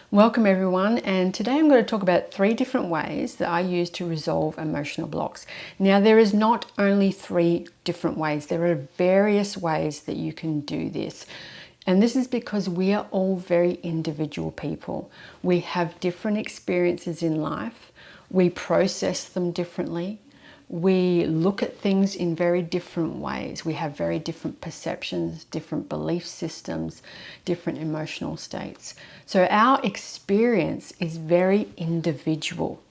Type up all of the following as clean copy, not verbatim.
Welcome everyone, and today I'm going to talk about 3 different ways that I use to resolve emotional blocks. Now there is not only 3 different ways, there are various ways that you can do this. And this is because we are all very individual people. We have different experiences in life, we process them differently. We look at things in very different ways. We have very different perceptions, different belief systems, different emotional states. So our experience is very individual.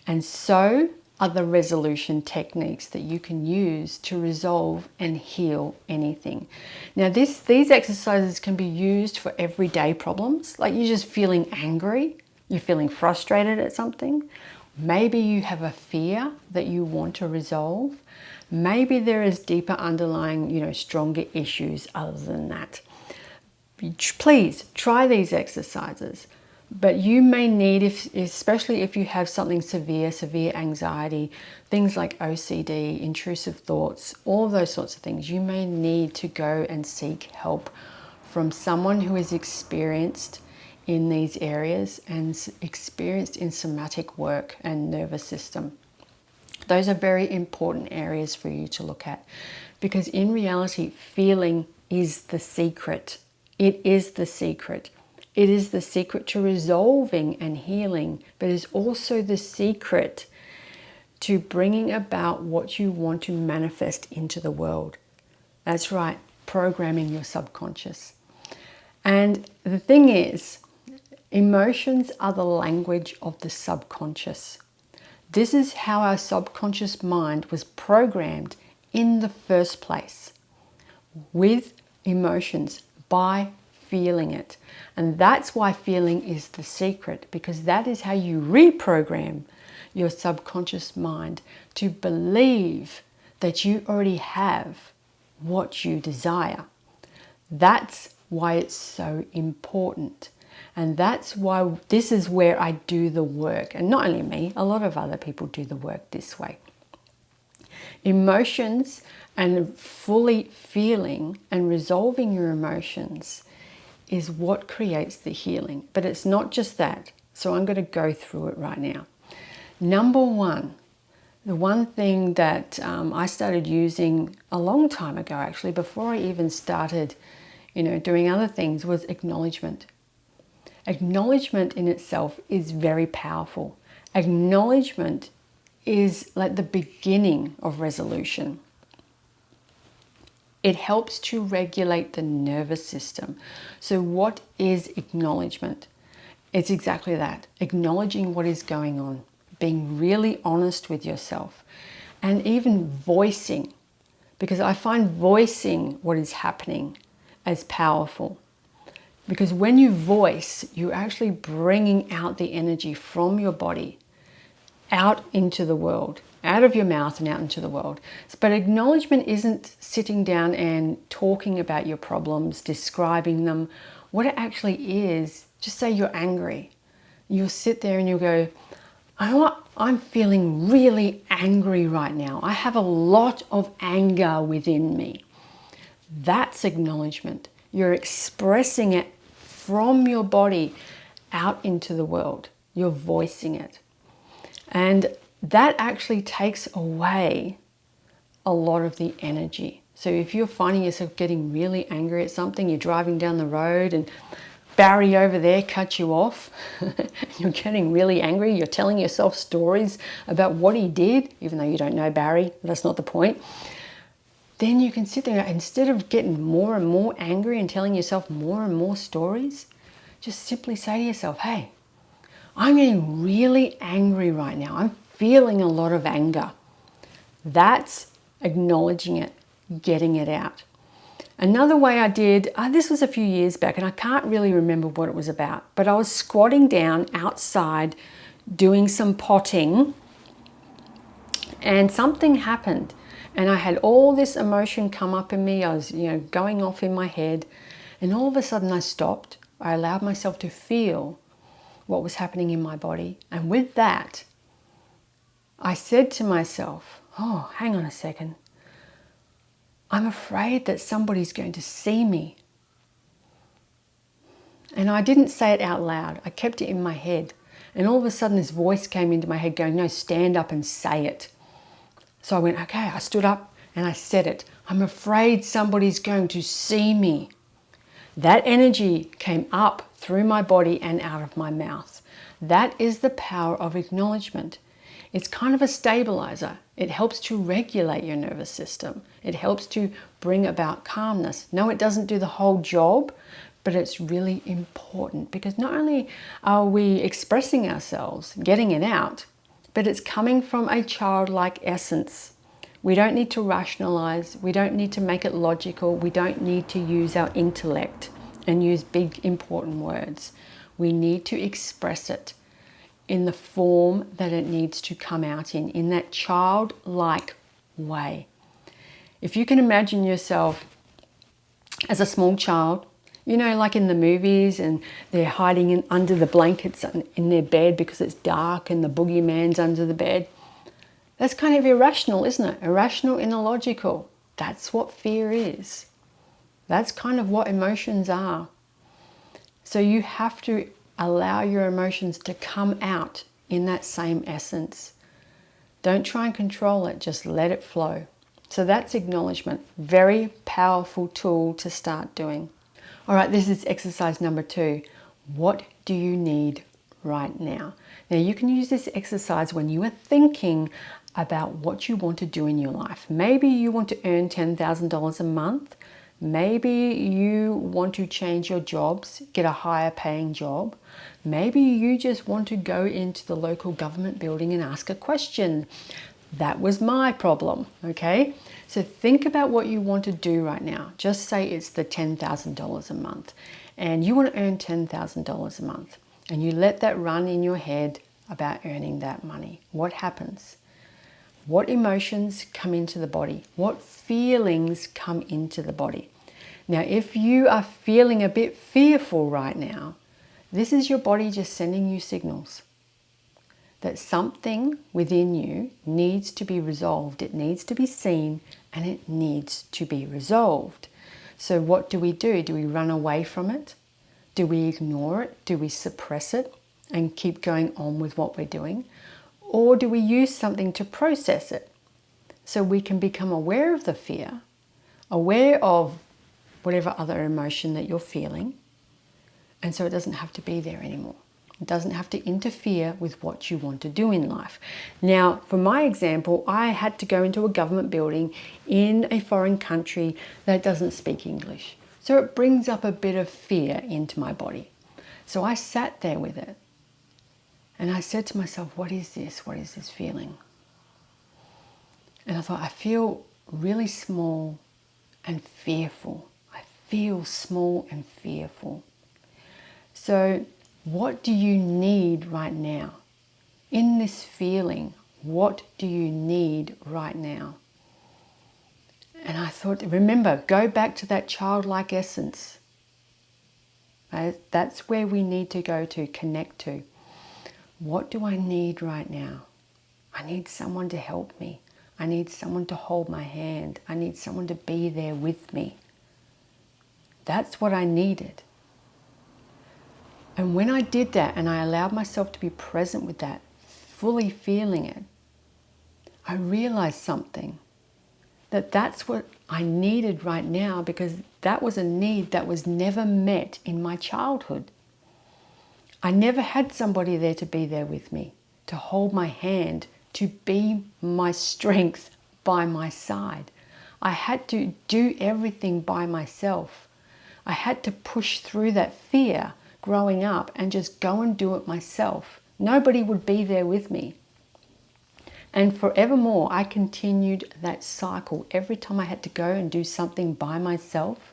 And so are the resolution techniques that you can use to resolve and heal anything. Now these exercises can be used for everyday problems, like you're just feeling angry, you're feeling frustrated at something. Maybe you have a fear that you want to resolve. Maybe there is deeper underlying, stronger issues other than that. Please try these exercises. But you may need, especially if you have something severe anxiety, things like OCD, intrusive thoughts, all those sorts of things, you may need to go and seek help from someone who is experienced in these areas and experienced in somatic work and nervous system. Those are very important areas for you to look at, because in reality, feeling is the secret. It is the secret. It is the secret to resolving and healing, but is also the secret to bringing about what you want to manifest into the world. That's right, programming your subconscious. And the thing is, emotions are the language of the subconscious. This is how our subconscious mind was programmed in the first place, with emotions, by feeling it. And that's why feeling is the secret, because that is how you reprogram your subconscious mind to believe that you already have what you desire. That's why it's so important. And that's why this is where I do the work. And not only me, a lot of other people do the work this way. Emotions and fully feeling and resolving your emotions is what creates the healing. But it's not just that. So I'm going to go through it right now. Number one, the one thing that I started using a long time ago, actually, before I even started, doing other things, was acknowledgement. Acknowledgement in itself is very powerful. Acknowledgement is like the beginning of resolution. It helps to regulate the nervous system. So what is acknowledgement? It's exactly that. Acknowledging what is going on, being really honest with yourself, and even voicing, because I find voicing what is happening as powerful. Because when you voice, you're actually bringing out the energy from your body out into the world, out of your mouth and out into the world. But acknowledgement isn't sitting down and talking about your problems, describing them. What it actually is, just say you're angry. You'll sit there and you'll go, you know what? I'm feeling really angry right now. I have a lot of anger within me. That's acknowledgement. You're expressing it from your body out into the world. You're voicing it. And that actually takes away a lot of the energy. So if you're finding yourself getting really angry at something, you're driving down the road and Barry over there cut you off, you're getting really angry, you're telling yourself stories about what he did, even though you don't know Barry, that's not the point. Then you can sit there, instead of getting more and more angry and telling yourself more and more stories, just simply say to yourself, hey, I'm getting really angry right now. I'm feeling a lot of anger. That's acknowledging it, getting it out. Another way I did, this was a few years back and I can't really remember what it was about, but I was squatting down outside doing some potting and something happened. And I had all this emotion come up in me. I was, going off in my head. And all of a sudden I stopped. I allowed myself to feel what was happening in my body. And with that, I said to myself, oh, hang on a second. I'm afraid that somebody's going to see me. And I didn't say it out loud. I kept it in my head. And all of a sudden this voice came into my head going, no, stand up and say it. So I went, okay, I stood up and I said it. I'm afraid somebody's going to see me. That energy came up through my body and out of my mouth. That is the power of acknowledgement. It's kind of a stabilizer. It helps to regulate your nervous system. It helps to bring about calmness. No, it doesn't do the whole job, but it's really important because not only are we expressing ourselves, getting it out, but it's coming from a childlike essence. We don't need to rationalize. We don't need to make it logical. We don't need to use our intellect and use big, important words. We need to express it in the form that it needs to come out in that childlike way. If you can imagine yourself as a small child, you know, like in the movies, and they're hiding under the blankets in their bed because it's dark and the boogeyman's under the bed. That's kind of irrational, isn't it? Irrational and illogical. That's what fear is. That's kind of what emotions are. So you have to allow your emotions to come out in that same essence. Don't try and control it, just let it flow. So that's acknowledgement. Very powerful tool to start doing. All right, this is exercise number 2. What do you need right now? Now you can use this exercise when you are thinking about what you want to do in your life. Maybe you want to earn $10,000 a month. Maybe you want to change your jobs, get a higher paying job. Maybe you just want to go into the local government building and ask a question. That was my problem, okay? So think about what you want to do right now. Just say it's the $10,000 a month and you want to earn $10,000 a month, and you let that run in your head about earning that money. What happens? What emotions come into the body? What feelings come into the body? Now, if you are feeling a bit fearful right now, this is your body just sending you signals that something within you needs to be resolved. It needs to be seen and it needs to be resolved. So what do? Do we run away from it? Do we ignore it? Do we suppress it and keep going on with what we're doing? Or do we use something to process it so we can become aware of the fear, aware of whatever other emotion that you're feeling, and so it doesn't have to be there anymore. It doesn't have to interfere with what you want to do in life. Now, for my example, I had to go into a government building in a foreign country that doesn't speak English. So it brings up a bit of fear into my body. So I sat there with it. And I said to myself, what is this? What is this feeling? And I thought, I feel really small and fearful. I feel small and fearful. So what do you need right now? In this feeling, what do you need right now? And I thought, remember, go back to that childlike essence. That's where we need to go to, connect to. What do I need right now? I need someone to help me. I need someone to hold my hand. I need someone to be there with me. That's what I needed. And when I did that and I allowed myself to be present with that, fully feeling it, I realized something. That's what I needed right now, because that was a need that was never met in my childhood. I never had somebody there to be there with me, to hold my hand, to be my strength by my side. I had to do everything by myself. I had to push through that fear growing up and just go and do it myself. Nobody would be there with me. And forevermore, I continued that cycle. Every time I had to go and do something by myself,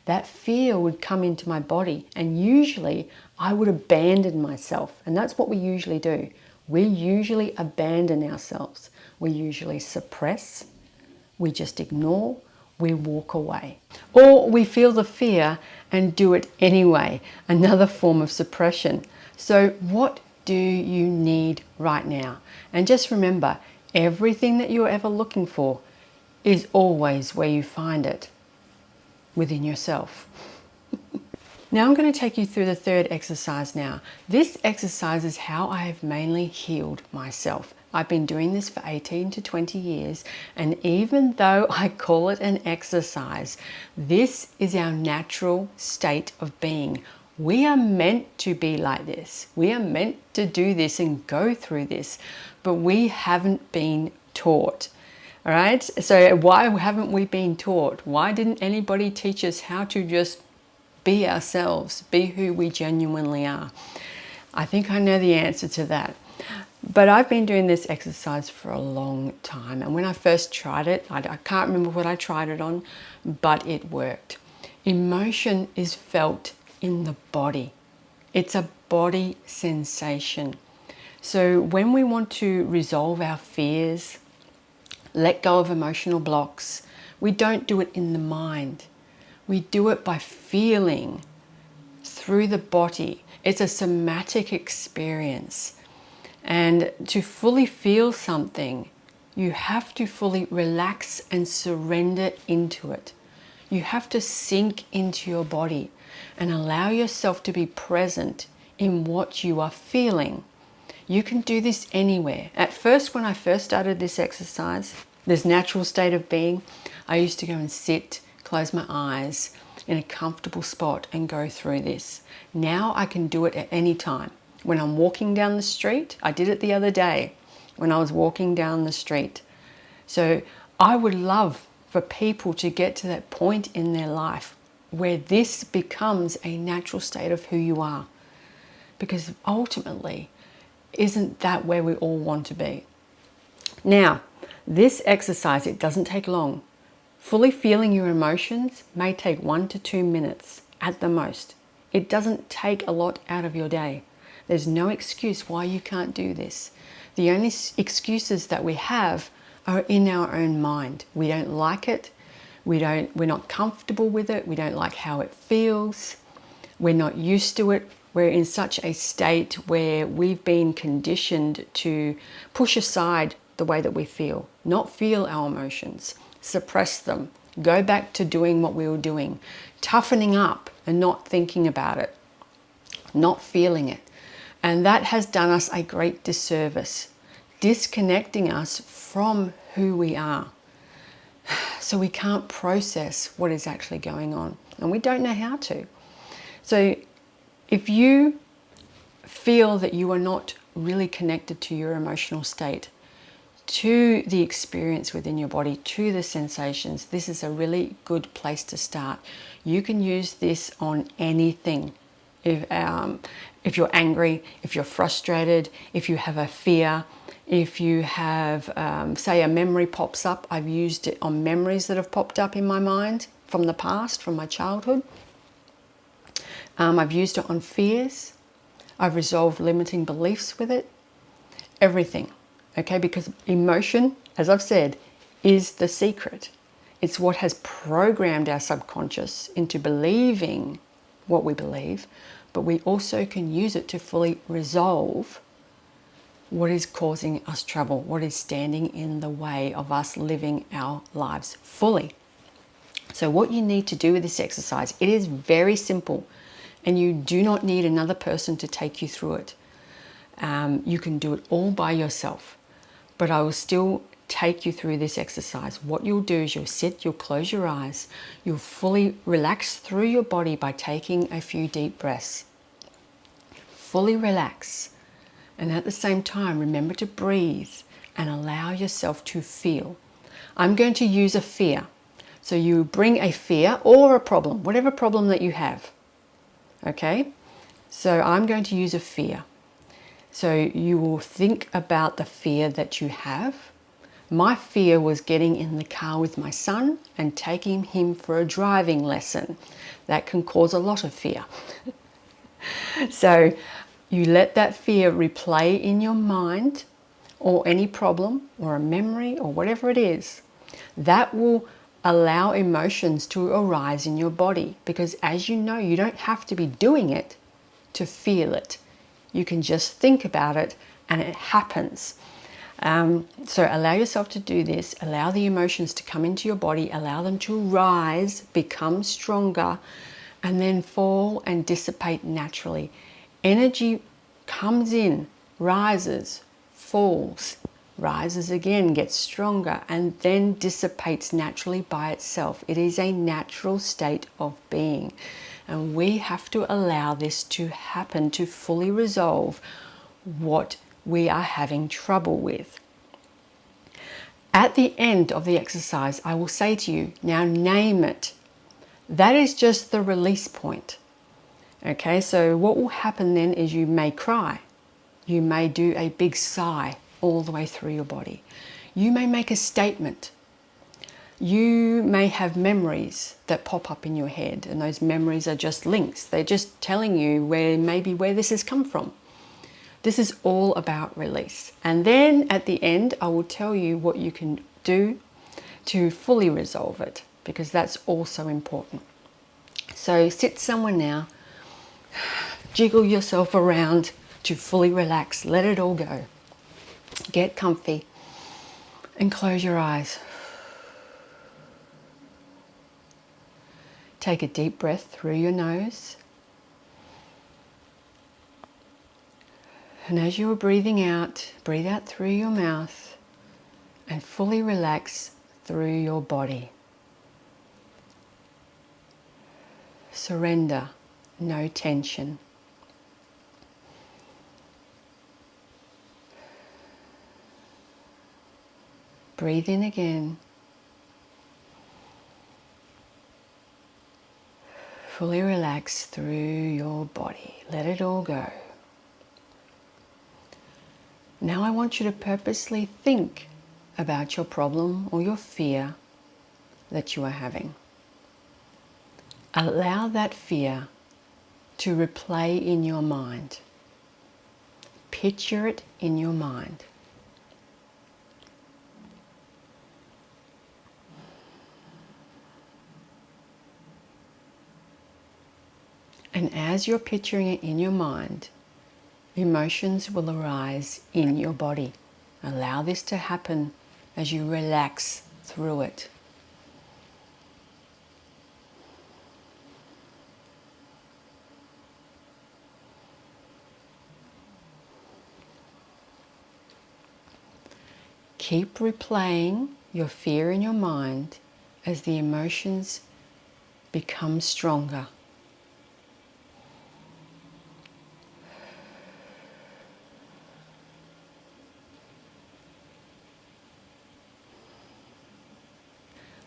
that fear would come into my body, and usually I would abandon myself. And that's what we usually do. We usually abandon ourselves. We usually suppress, we just ignore, we walk away. Or we feel the fear and do it anyway, another form of suppression. So what do you need right now? And just remember, everything that you're ever looking for is always where you find it, within yourself. Now I'm going to take you through the third exercise now. This exercise is how I have mainly healed myself. I've been doing this for 18 to 20 years, and even though I call it an exercise, this is our natural state of being. We are meant to be like this. We are meant to do this and go through this, but we haven't been taught. All right, so why haven't we been taught? Why didn't anybody teach us how to just be ourselves, be who we genuinely are? I think I know the answer to that. But I've been doing this exercise for a long time. And when I first tried it, I can't remember what I tried it on, but it worked. Emotion is felt in the body. It's a body sensation. So when we want to resolve our fears, let go of emotional blocks, we don't do it in the mind. We do it by feeling through the body. It's a somatic experience. And to fully feel something, you have to fully relax and surrender into it. You have to sink into your body and allow yourself to be present in what you are feeling. You can do this anywhere. At first, when I first started this exercise, this natural state of being, I used to go and sit, close my eyes in a comfortable spot and go through this. Now I can do it at any time. When I'm walking down the street, I did it the other day when I was walking down the street. So I would love for people to get to that point in their life where this becomes a natural state of who you are. Because ultimately, isn't that where we all want to be? Now, this exercise, it doesn't take long. Fully feeling your emotions may take 1 to 2 minutes at the most. It doesn't take a lot out of your day. There's no excuse why you can't do this. The only excuses that we have are in our own mind. We don't like it. We're not comfortable with it. We don't like how it feels. We're not used to it. We're in such a state where we've been conditioned to push aside the way that we feel, not feel our emotions, suppress them, go back to doing what we were doing, toughening up and not thinking about it, not feeling it. And that has done us a great disservice, disconnecting us from who we are. So we can't process what is actually going on, and we don't know how to. So if you feel that you are not really connected to your emotional state, to the experience within your body, to the sensations, this is a really good place to start. You can use this on anything. If you're angry, if you're frustrated, if you have a fear, if you have, say, a memory pops up. I've used it on memories that have popped up in my mind from the past, from my childhood. I've used it on fears. I've resolved limiting beliefs with it. Everything. Okay, because emotion, as I've said, is the secret. It's what has programmed our subconscious into believing what we believe, but we also can use it to fully resolve what is causing us trouble, what is standing in the way of us living our lives fully. So what you need to do with this exercise, it is very simple, and you do not need another person to take you through it. You can do it all by yourself, but I will still take you through this exercise. What you'll do is you'll sit, you'll close your eyes, you'll fully relax through your body by taking a few deep breaths. Fully relax, and at the same time remember to breathe and allow yourself to feel. I'm going to use a fear. So you bring a fear or a problem, whatever problem that you have. Okay? So I'm going to use a fear. So you will think about the fear that you have. My fear was getting in the car with my son and taking him for a driving lesson. That can cause a lot of fear. So you let that fear replay in your mind, or any problem or a memory or whatever it is. That will allow emotions to arise in your body, because as you know, you don't have to be doing it to feel it. You can just think about it and it happens. So allow yourself to do this. Allow the emotions to come into your body. Allow them to rise, become stronger, and then fall and dissipate naturally. Energy comes in, rises, falls, rises again, gets stronger, and then dissipates naturally by itself. It is a natural state of being. And we have to allow this to happen to fully resolve what we are having trouble with. At the end of the exercise, I will say to you, now name it. That is just the release point. Okay, so what will happen then is you may cry. You may do a big sigh all the way through your body. You may make a statement. You may have memories that pop up in your head, and those memories are just links. They're just telling you where this has come from. This is all about release. And then at the end, I will tell you what you can do to fully resolve it, because that's also important. So sit somewhere now, jiggle yourself around to fully relax, let it all go. Get comfy and close your eyes. Take a deep breath through your nose. And as you are breathing out, breathe out through your mouth and fully relax through your body. Surrender, no tension. Breathe in again. Fully relax through your body. Let it all go. Now I want you to purposely think about your problem or your fear that you are having. Allow that fear to replay in your mind. Picture it in your mind. And as you're picturing it in your mind, emotions will arise in your body. Allow this to happen as you relax through it. Keep replaying your fear in your mind as the emotions become stronger.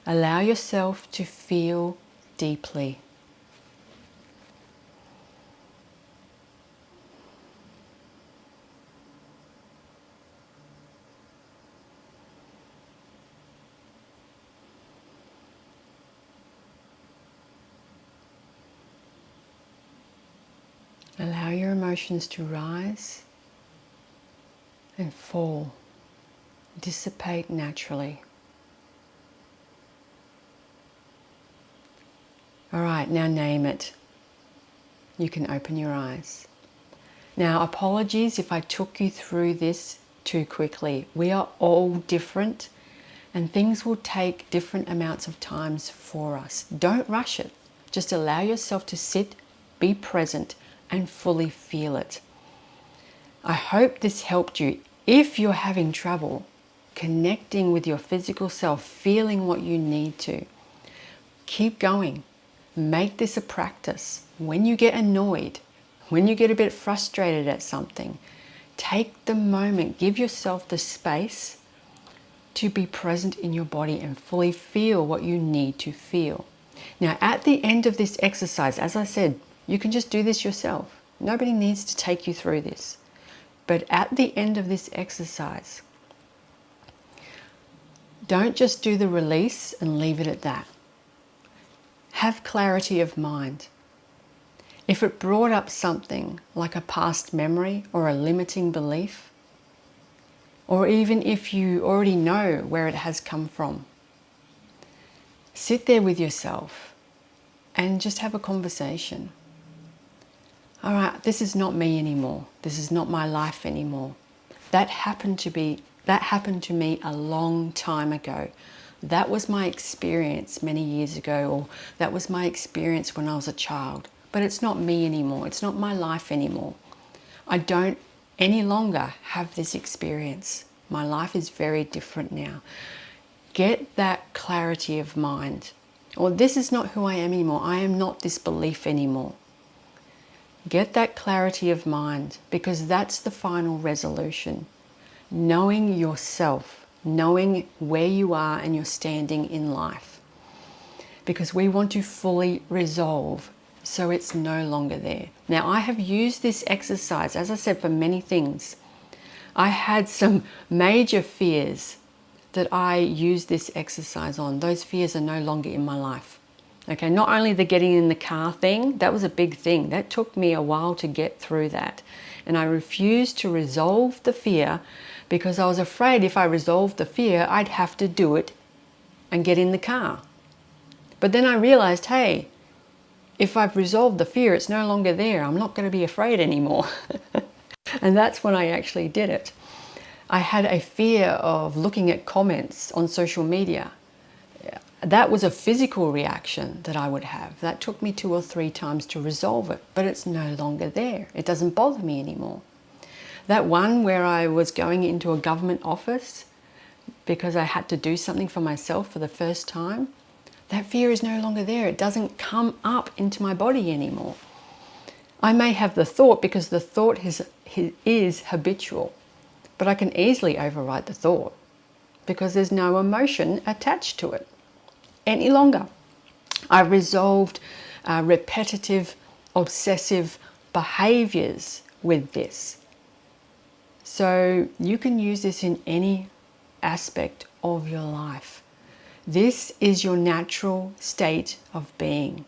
Allow yourself to feel deeply. Allow your emotions to rise and fall, dissipate naturally. All right, now name it. You can open your eyes. Now, apologies if I took you through this too quickly. We are all different, and things will take different amounts of times for us. Don't rush it. Just allow yourself to sit, be present, and fully feel it. I hope this helped you. If you're having trouble connecting with your physical self, feeling what you need to, keep going. Make this a practice. When you get annoyed, when you get a bit frustrated at something, take the moment, give yourself the space to be present in your body and fully feel what you need to feel. Now, at the end of this exercise, as I said, you can just do this yourself. Nobody needs to take you through this. But at the end of this exercise, don't just do the release and leave it at that. Have clarity of mind. If it brought up something like a past memory or a limiting belief, or even if you already know where it has come from, sit there with yourself and just have a conversation. All right, this is not me anymore. This is not my life anymore. That happened to me a long time ago. That was my experience many years ago, or that was my experience when I was a child. But it's not me anymore. It's not my life anymore. I don't any longer have this experience. My life is very different now. Get that clarity of mind. Or this is not who I am anymore. I am not this belief anymore. Get that clarity of mind, because that's the final resolution. Knowing yourself, knowing where you are and your standing in life. Because we want to fully resolve so it's no longer there. Now, I have used this exercise, as I said, for many things. I had some major fears that I used this exercise on. Those fears are no longer in my life. Okay, not only the getting in the car thing, that was a big thing. That took me a while to get through that. And I refused to resolve the fear because I was afraid if I resolved the fear, I'd have to do it and get in the car. But then I realized, hey, if I've resolved the fear, it's no longer there. I'm not going to be afraid anymore. And that's when I actually did it. I had a fear of looking at comments on social media. That was a physical reaction that I would have. That took me 2 or 3 times to resolve it, but it's no longer there. It doesn't bother me anymore. That one where I was going into a government office because I had to do something for myself for the first time, that fear is no longer there. It doesn't come up into my body anymore. I may have the thought because the thought is habitual, but I can easily override the thought because there's no emotion attached to it any longer. I've resolved repetitive, obsessive behaviors with this. So you can use this in any aspect of your life. This is your natural state of being.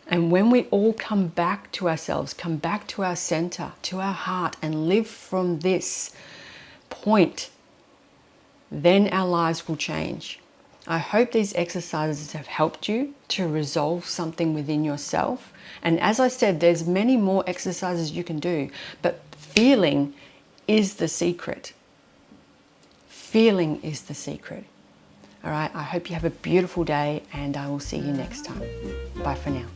And when we all come back to ourselves, come back to our center, to our heart, and live from this point, then our lives will change. I hope these exercises have helped you to resolve something within yourself. And as I said, there's many more exercises you can do, but feeling is the secret. Feeling is the secret. All right, I hope you have a beautiful day, and I will see you next time. Bye for now.